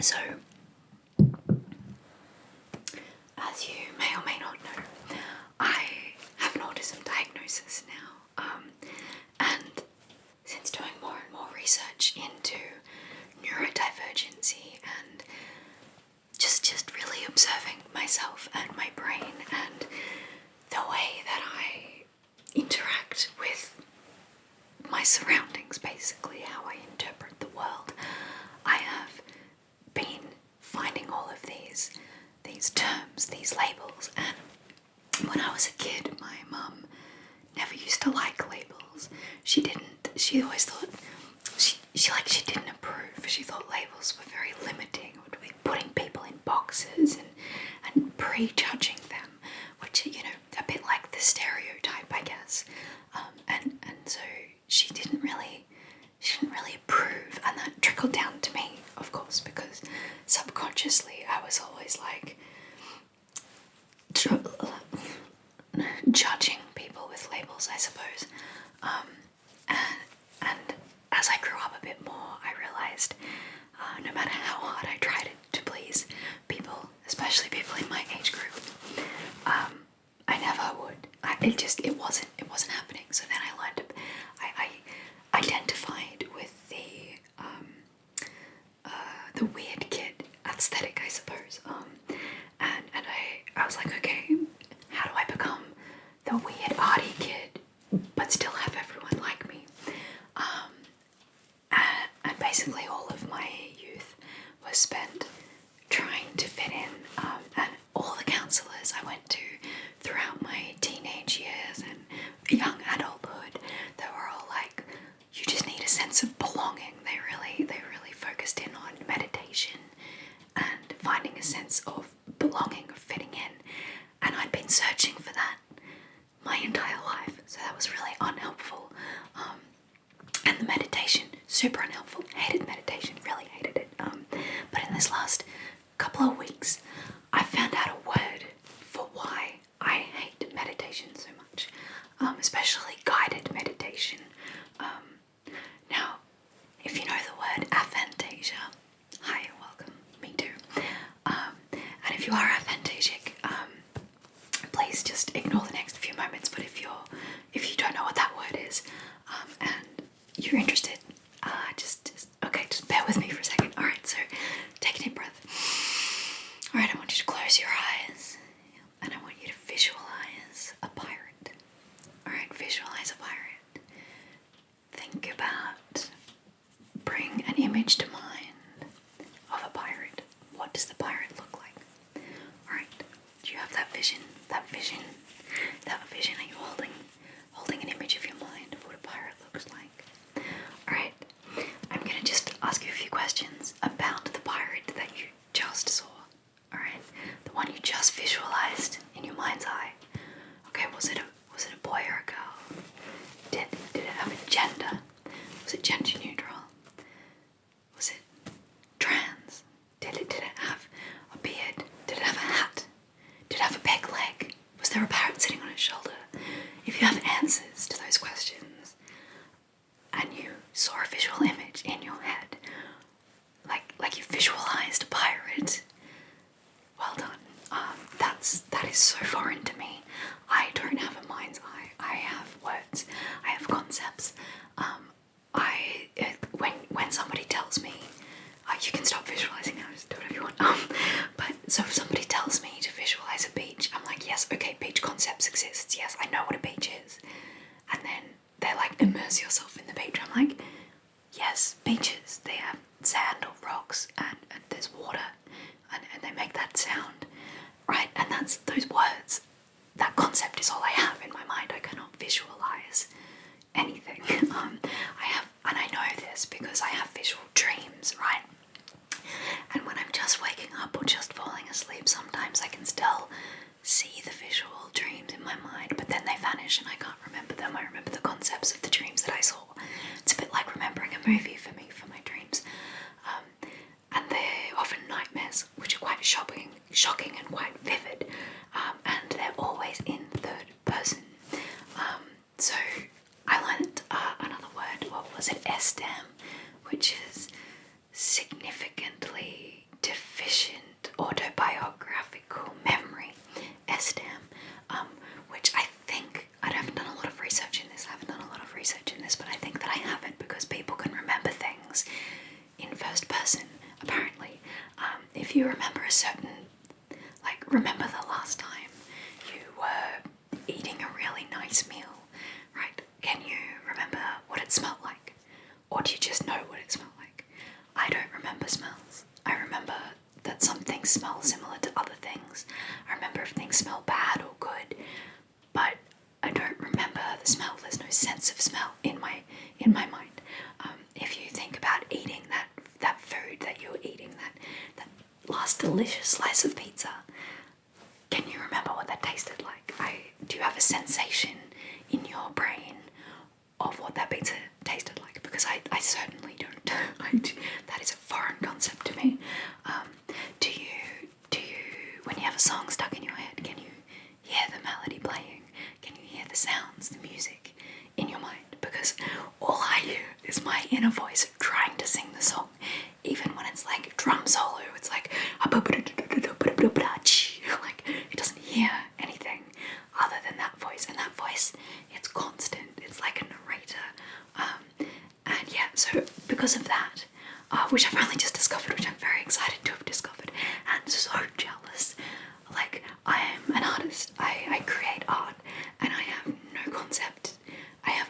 So, as you may or may not know, I have an autism diagnosis now, and since doing more and more research into neurodivergency and just really observing myself and my brain and the way that I interact with my surroundings, basically how I interpret the world, I have been finding all of these terms, these labels, and when I was a kid, my mum never used to like labels. She always thought, she didn't approve. She thought labels were very limiting, would be putting people in boxes and prejudging them, which, a bit like the stereotype, I guess. And so she didn't really approve, and that trickled down to me, of course, because subconsciously I was always like judging people with labels, I suppose. And as I grew up a bit more, I realised no matter how hard I tried to please people, especially people in my age group, I never would. It wasn't happening. So then I learned, I identified with the weird kid aesthetic, I suppose. And I was like, okay, how do I become the weird arty kid but still have everyone like me? And basically all of my youth was spent trying to fit in, and all the counsellors I went to throughout my teenage years and young adulthood, they were all like, you just need a sense of belonging. They really focused in on meditation and finding a sense of belonging, of fitting in, and I'd been searching for that my entire life, so that was really unhelpful. And the meditation, super unhelpful. Hated meditation, really hated it. But in this last couple of weeks, I found out a word for why I hate meditation so much, especially guided meditation. Now, if you know the word aphantasia, hi, you're welcome, me too. And if you are aphantasic, please just ignore the next few moments. But if you don't know what that word is, and you're interested, just bear with me for a second. All right, so take a deep breath. All right, I want you to close your eyes, and I want you to visualize a pirate. All right, visualize a pirate. Think about, bring an image to mind of a pirate. What does the pirate look like? All right, do you have that vision? That vision? Are you holding an image of your mind of what a pirate looks like? Alright, I'm going to just ask you a few questions about the pirate that you just saw. Alright, the one you just visualized in your mind's eye. Okay, was it a boy or a girl? Did it have a gender? Was it gender neutral? Was it trans? Did it have a beard? Did it have a hat? Did it have a peg leg? Was there a parrot sitting on its shoulder? If you have answers to those questions, and you saw a visual image in your head, like you visualized a pirate, well done. That is so foreign to me. I don't have a mind's eye. I have words. I have concepts. When somebody tells me, you can stop visualizing now, just do whatever you want. But so if somebody tells me to visualize a beach, I'm like, yes, okay, beach concepts exist. Yes, I know what a beach is. And then they're like, immerse yourself in the beach. I'm like, yes, beaches, they have sand or rocks and there's water and they make that sound, right? And that's those words. That concept is all I have in my mind. I cannot visualize anything. I know this because I have visual dreams, right? And when I'm just waking up or just falling asleep, sometimes I can still see the visual dreams in my mind, but then they vanish and I can't remember them. I remember the concepts of the dreams that I saw. It's a bit like remembering a movie for me, for my dreams. And they're often nightmares, which are quite shocking and quite vivid. And they're always in third person. So I learned another word. What was it? Estem, which is significantly if you remember a certain, like, remember the last time you were eating a really nice meal, right? Can you remember what it smelled like? Or do you just know what it smelled like? I don't remember smells. I remember that some things smell similar to other things. I remember if things smell bad or good, but I don't remember the smell. There's no sense of smell in my mind. If you think about eating that food that you were eating, that last delicious slice of pizza, can you remember what that tasted like? Do you have a sensation in your brain of what that pizza tasted like? Because I certainly don't. That is a foreign concept to me. Do you, when you have a song stuck in your head, can you hear the melody playing? Can you hear the sounds, the music in your mind? Because all I hear is my inner voice trying to sing the song. Even when it's like drum solo, it's like it doesn't hear anything other than that voice. And that voice, it's constant. It's like a narrator. And yeah, so because of that, which I've only just discovered, which I'm very excited to have discovered, and so jealous. Like, I am an artist. I create art, and I have no concept. I have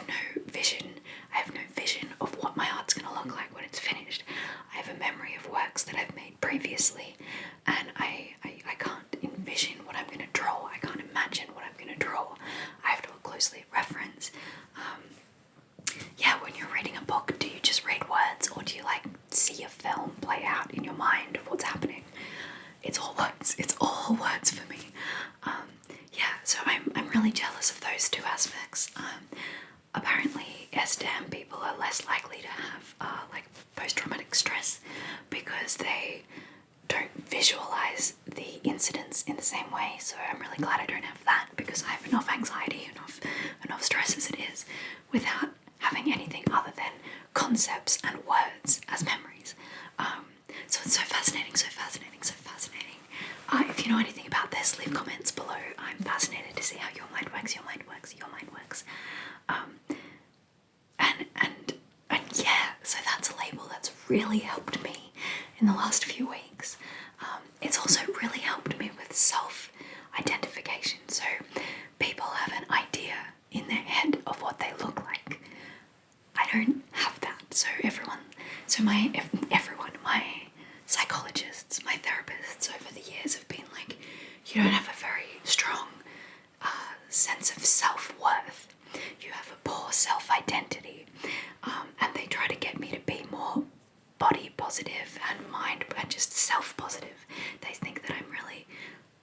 no vision. I have no vision of what my art's gonna look like when it's finished. I have a memory of works that I've made previously, and I can't envision what I'm gonna draw. I can't imagine what I'm gonna draw. I have to look closely at reference. Yeah, when you're reading a book, do you just read words, or do you like see a film play out in your mind of what's happening? It's all words. It's all words for me. Yeah, so I'm really jealous of those two aspects. Apparently, SDAM people are less likely to have like post-traumatic stress because they don't visualize the incidents in the same way. So I'm really glad I don't have that, because I have enough anxiety, enough stress as it is, without having anything other than concepts and words as memories. So it's so fascinating, so fascinating, so fascinating. If you know anything about this, leave comments below. I'm fascinated to see how your mind works, your mind works, your mind works. And yeah, so that's a label that's really helped me in the last few weeks. It's also really helped me with self-identification. So people have an idea in their head of what they look like. I don't have that. So my psychologists, my therapists over the years have been like, you don't have a very strong sense of self-worth. You have a poor self-identity. And they try to get me to be more body positive and mind and just self-positive. They think that I'm really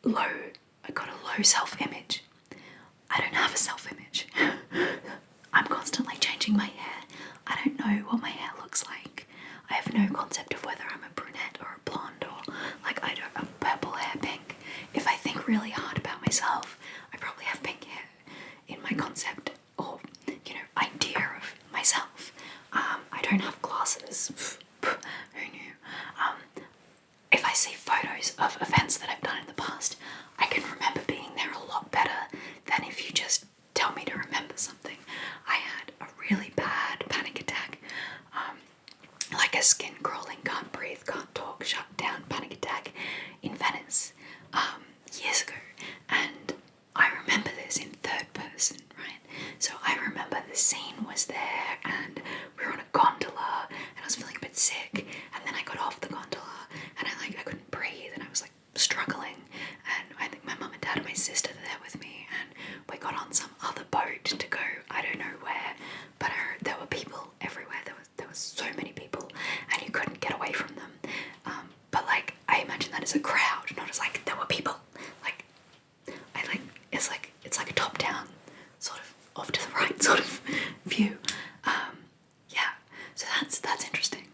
low. I got a low self-image. I don't have a self-image. I'm constantly changing my hair. I don't know what my hair looks like. I have no concept of whether I'm a brunette or a blonde, or like a purple hair, pink. If I think really hard about myself, I probably have pink hair in my concept or, idea of myself. I don't have glasses. Who knew? If I see photos of events that I've done in the past, I can remember being there a lot better than if you just tell me to remember something. I had a really bad panic attack, like a skin crawling, can't breathe, can't talk, shut down panic attack in Venice years ago, and I remember this in third person, right? So I remember the scene was there, and we were on a gondola, and I was feeling a bit sick, and then I got off the gondola, and I couldn't breathe, and I was like struggling, and I think my mum and dad and my sister were there with me, and we got on some other boat to go, I don't know where, but there were people everywhere. There was so many people, and you couldn't get away from them. But like, I imagine that as a crowd, not as like there were people. It's like a top-down sort of off to the right sort of view. Yeah, so that's interesting.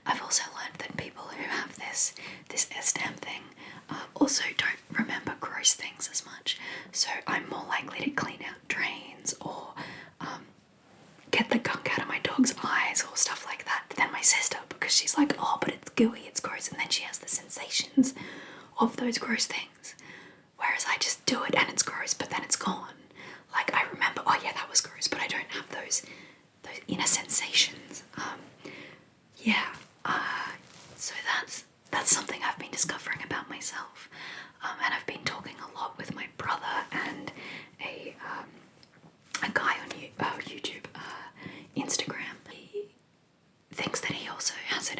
I've also learned that people who have this SDAM thing also don't remember gross things as much. So I'm more likely to clean out drains or get the gunk out of my dog's eyes or stuff like that than my sister, because she's like, oh, but it's gooey, it's gross, and then she has the sensations of those gross things. Whereas I just do it and it's gross, but then it's gone. Like, I remember, oh yeah, that was gross, but I don't have those inner sensations. So that's something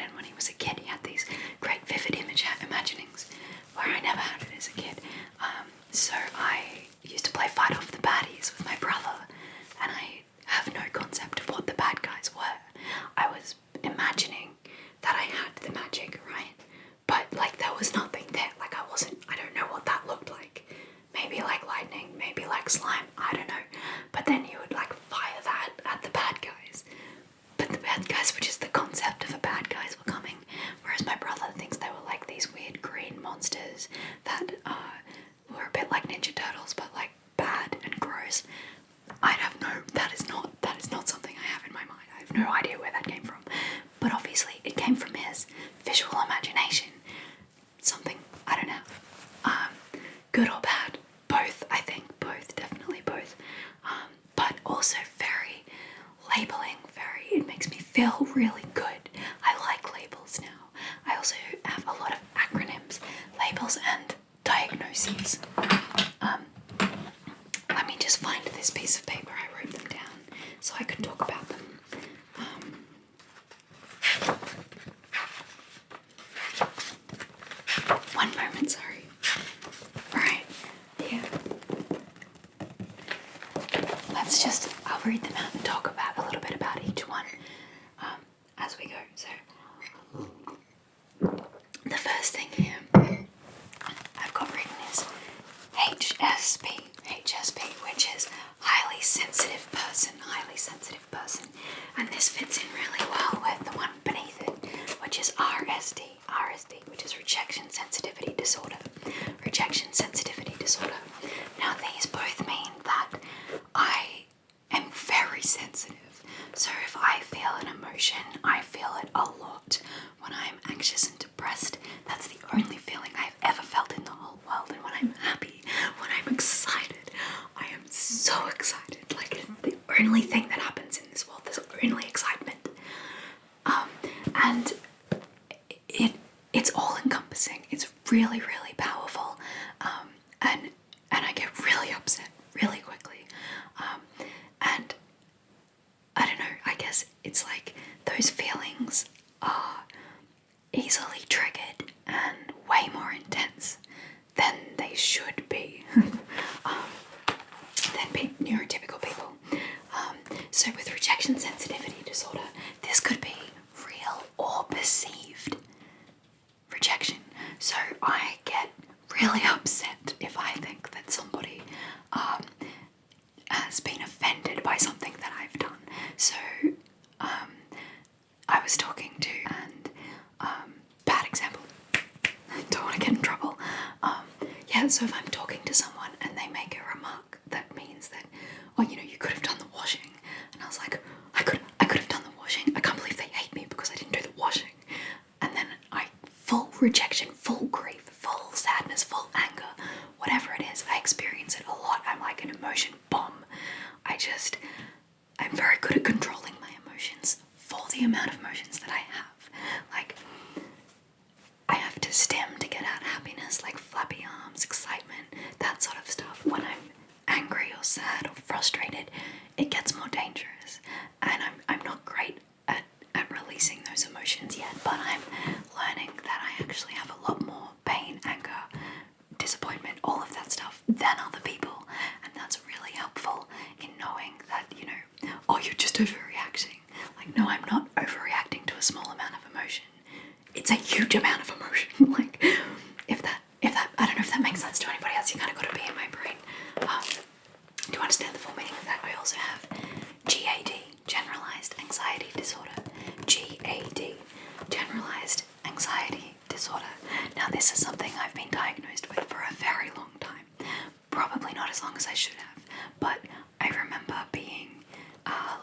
it, and when he was a kid he had these great vivid imaginings where I never had it as a kid. So I used to play fight off the baddies with my brother, and I have no concept of what the bad guys were. I was imagining that I had the magic, right? But like there was nothing there. Like I don't know what that looked like. Maybe like lightning, maybe like slime, I don't know. But then you would like fire that at the bad guys. But the bad guys were just the concept of the bad guys were coming. Whereas my brother thinks they were like these weird green monsters that were a bit like Ninja Turtles, but like bad and gross. That is not something I have in my mind. I have no idea where that came from. But obviously it came from his visual imagination. Something I don't have. Good or bad? Both, I think. Both, definitely both. But also very labeling, it makes me feel really good. I like labels now. I also have a lot of acronyms, labels and diagnoses. Let me just find this piece of paper. I wrote them down so I can talk about them. One moment, sorry. Right, yeah. I'll read them out and talk about a little bit about each one as we go. So, the first thing here I've got written is HSP, which is highly sensitive person, and this fits in really well with the one beneath it, which is RSD, which is rejection sensitivity disorder. Now these both mean that I am very sensitive. So if I feel an emotion, I feel it a lot. When I'm anxious and depressed, that's the only feeling I've ever felt in the whole world. And when I'm happy, when I'm excited, I am so excited. Like it's the only thing that happens in this world. There's only excitement. And it's all encompassing. It's really, really powerful. And I get really upset really quickly. And I don't know, I guess it's like those feelings are easily triggered and way more intense than they should be than neurotypical people. So with rejection sensitivity disorder, this could be real or perceived rejection. So I get really upset if I think that somebody has been offended by something that I've done. So I was talking to, and bad example, I don't want to get in trouble. So if I'm talking to someone and they make a remark that means that, oh, you could have done the washing, and I was like, I could have done the washing. I can't believe they hate me because I didn't do the washing. And then full rejection, full grief, full sadness, full anger, whatever it is, I experience it a lot. I'm like an emotion bomb. I'm very good at controlling my emotions for the amount of emotions that I have. Like, I have to stem to get out happiness, like flappy arms, excitement, that sort of stuff. When I'm angry or sad or frustrated, it gets more dangerous. And I'm not great at releasing those emotions yet, but I'm learning that I actually have a lot more pain, anger, disappointment, all of that stuff than other people. And that's really helpful in knowing that, oh, you're just overreacting. Like, no, I'm not overreacting to a small amount of emotion. It's a huge amount of emotion. Like, if that, I don't know if that makes sense to anybody else. You kind of got to be in my brain. Do you understand the full meaning of that? I also have GAD, Generalized Anxiety Disorder. GAD, Generalized Anxiety Disorder. Now, this is something I've been diagnosed with for a very long time. Probably not as long as I should have, but I remember being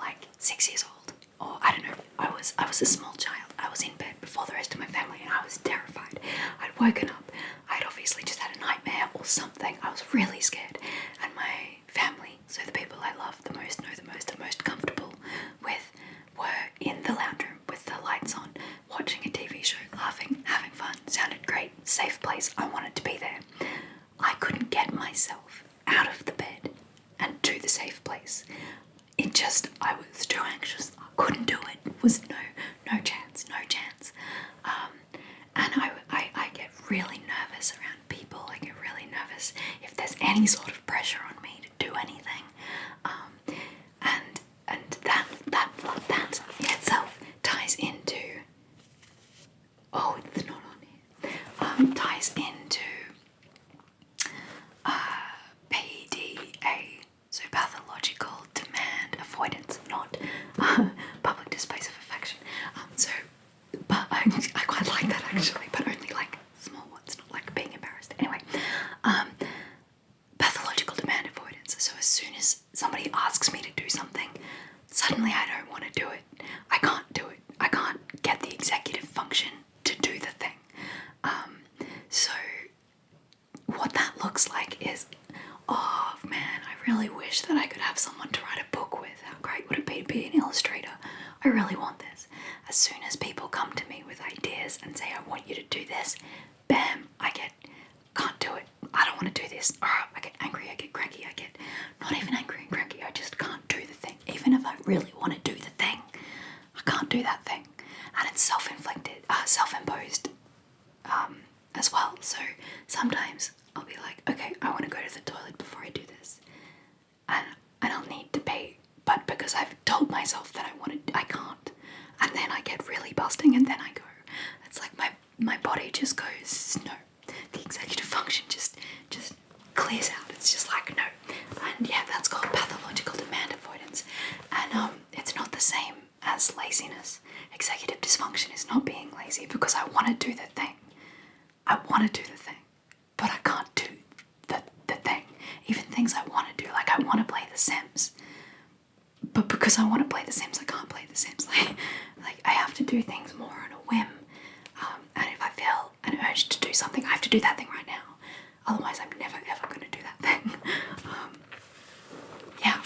like 6 years old, or I don't know. I was a small child. I was in bed before the rest of my family, and I was terrified. I'd woken up. I'd obviously just had a nightmare or something. I was really scared, and my family, so the people I love the most, know the most, are most comfortable with, were in the lounge room with the lights on, watching a TV show, laughing, having fun. Sounded great, safe place. I wanted to be there. I couldn't get myself out of the bed and to the safe place. I was too anxious. I couldn't do it. Was no chance. any sort of pressure on me to do anything. And that in itself ties into, oh, it's not on here, ties into PDA, so pathological demand avoidance, not public displays of affection. But I quite like that actually, but only like small ones, not like being embarrassed. Anyway, pathological demand avoidance. So as soon as somebody asks me to do something, suddenly I don't want to do it. I can't do it. I can't get the executive function to do the thing. So what that looks like is, oh man, I really wish that I could have someone to write a book with. How great would it be to be an illustrator? I really want this. As soon as people come to me with ideas and say, I want you to do this, bam, can't do it. I don't want to do this. I get angry, I get cranky, I get not even angry and cranky, I just can't do the thing. Even if I really want to do the thing, I can't do that thing. And it's self-inflicted, self-imposed as well. So sometimes I'll be like, okay, I want to go to the toilet before I do this. And I'll need to pee. But because I've told myself that I can't. And then I get really busting and then I go. It's like my body just goes, no. The executive function just clears out. It's just like, no. And yeah, that's called pathological demand avoidance. And it's not the same as laziness. Executive dysfunction is not being lazy because I want to do the thing. I want to do the thing. But I can't do the thing. Even things I want to do, like I want to play The Sims. But because I want to play The Sims, I can't play The Sims. Like I have to do things more on a whim. And if I feel an urge to do something, I have to do that thing right now. Otherwise, I'm never ever going to do that thing. Yeah.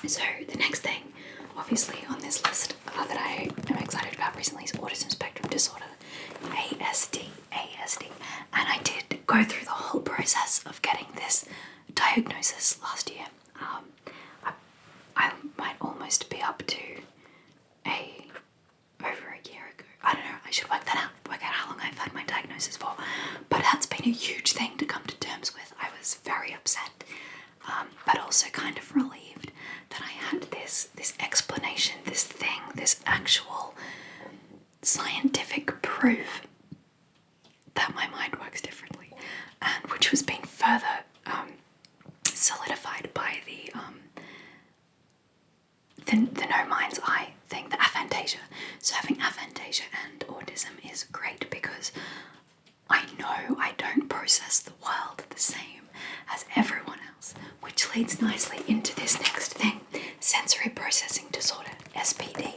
So the next thing, obviously on this list that I am excited about recently is autism spectrum disorder, ASD. And I did go through the whole process of getting this diagnosis last year. I might almost be up to over a year ago. I don't know, I should work out how long I've had my diagnosis for. But that's been a huge thing to come to terms with. I was very upset, but also kind of relieved that I had this explanation, this actual scientific proof that my mind works differently, and which was being further solidified by the no mind's eye thing, the aphantasia. So having aphantasia and autism is great because I know I don't process the world the same as everyone else, which leads nicely into this next thing, sensory processing disorder, SPD.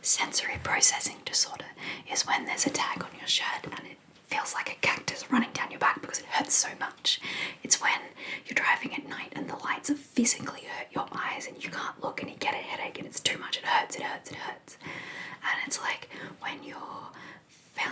Sensory processing disorder is when there's a tag on your shirt and it feels like a cactus running down your back because it hurts so much. It's when you're driving at night and the lights have physically hurt your eyes and you can't look and you get a headache and it's too much, it hurts. And it's like when you're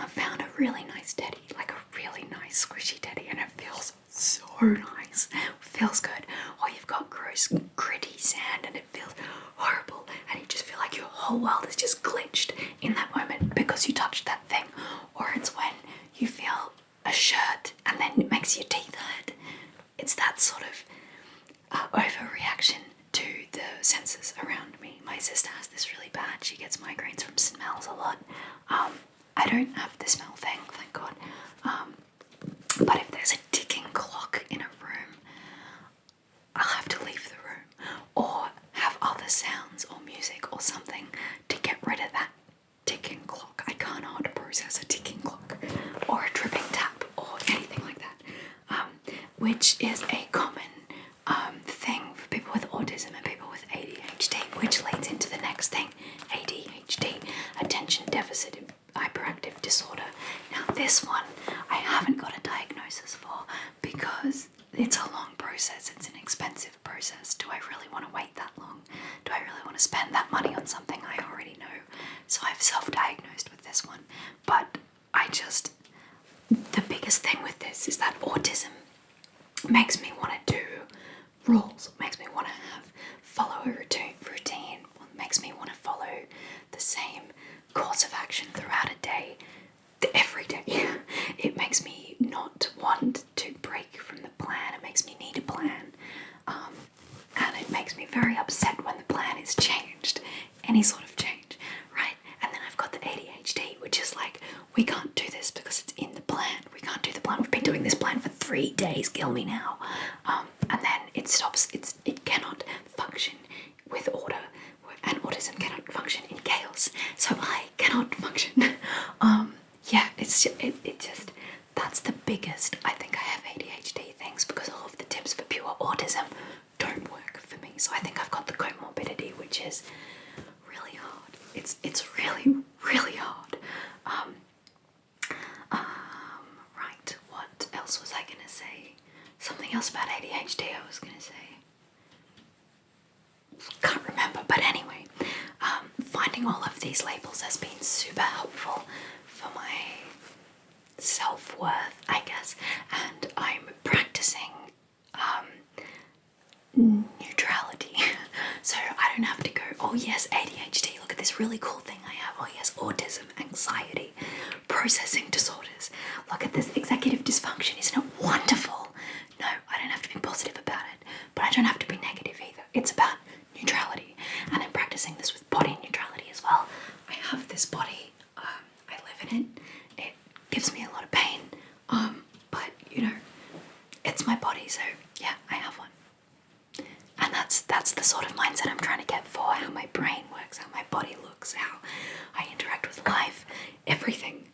found a really nice teddy, like a really nice squishy teddy, and it feels so nice, it feels good, or you've got gross gritty sand and it feels horrible and you just feel like your whole world is just glitched in that moment because you touched that thing. Or it's when you feel a shirt and then it makes your teeth hurt. It's that sort of overreaction to the senses around me. My sister has this really bad, she gets migraines from smells a lot. I don't have the smell thing, thank God. But if there's a ticking clock in a room, I'll have to leave the room or have other sounds or music or something to get rid of that ticking clock. I cannot process a ticking clock or a dripping tap or anything like that, which is a common thing for people with autism and people with ADHD, which leads into the next thing, ADHD, attention deficit hyperactive disorder. Now this one I haven't got a diagnosis for because it's a long process, it's an expensive process. Do I really want to wait that long? Do I really want to spend that money on something I already know? So I've self-diagnosed with this one. But the biggest thing with this is that autism makes me want to do rules, makes me want to follow a routine, makes me want to follow the same course of action throughout a day, every day. It makes me not want to break from the plan. It makes me need a plan. And it makes me very upset when the plan is changed, any sort of change, right? And then I've got the ADHD, which is like, we can't do this because it's in the plan. We can't do the plan. We've been doing this plan for 3 days. Kill me now. And then it stops. It cannot function with order, and autism cannot function in chaos. So I cannot function. Yeah, it just that's the biggest. I think I have ADHD things because all of the tips for pure autism don't work for me. So I think I've got the comorbidity, which is really hard. It's really, really hard. Right, what else was I gonna say? Something else about ADHD I was gonna say. Can't remember, but anyway, finding all of these labels has been super helpful for my self-worth, I guess, and I'm practicing neutrality. So I don't have to go, oh yes, ADHD, look at this really cool thing I have. Oh yes, autism, anxiety, processing disorders. Look at this executive dysfunction. Isn't it wonderful? No, I don't have to be positive about it, but I don't have to be negative either. It's about neutrality, and I'm practicing this with body neutrality as well. I have this body, I live in it. It gives me a lot of pain, but you know, it's my body, so yeah, I have one. And that's the sort of mindset I'm trying to get for how my brain works, how my body looks, how I interact with life, everything.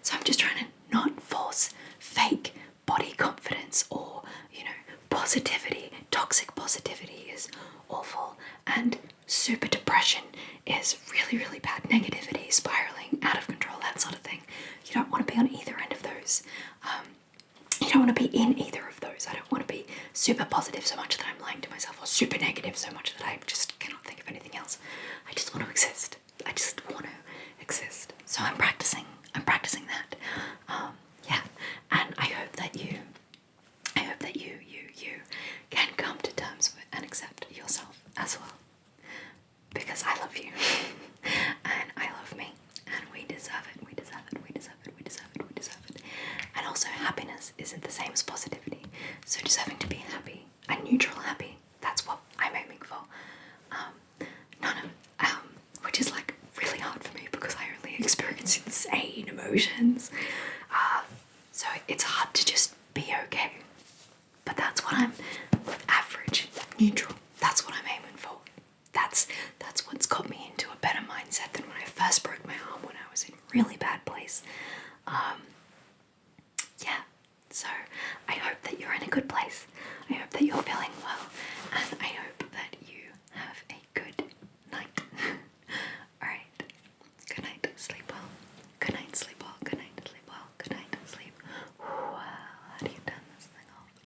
So I'm just trying to not force fake body confidence or, you know, positivity. Toxic positivity is awful, and super depression is really, really bad. Negativity, spiraling out of control, that sort of thing. You don't want to be on either end of those. You don't want to be in either of those. I don't want to be super positive so much that I'm lying to myself, or super negative so much that I just cannot think of anything else. I just want to exist. I just want to exist. So I'm practicing that. Yeah, and I hope that you can come to terms with and accept yourself as well, because I love you and I love me, and we deserve it. And also, happiness isn't the same as positivity. So just having to be happy and neutral happy, that's what I'm aiming for. Which is like really hard for me because I only experience insane emotions. So it's hard to just be okay. But that's what I'm average, neutral. That's what I'm aiming for. That's what's got me into a better mindset than when I first broke my arm when I was in really bad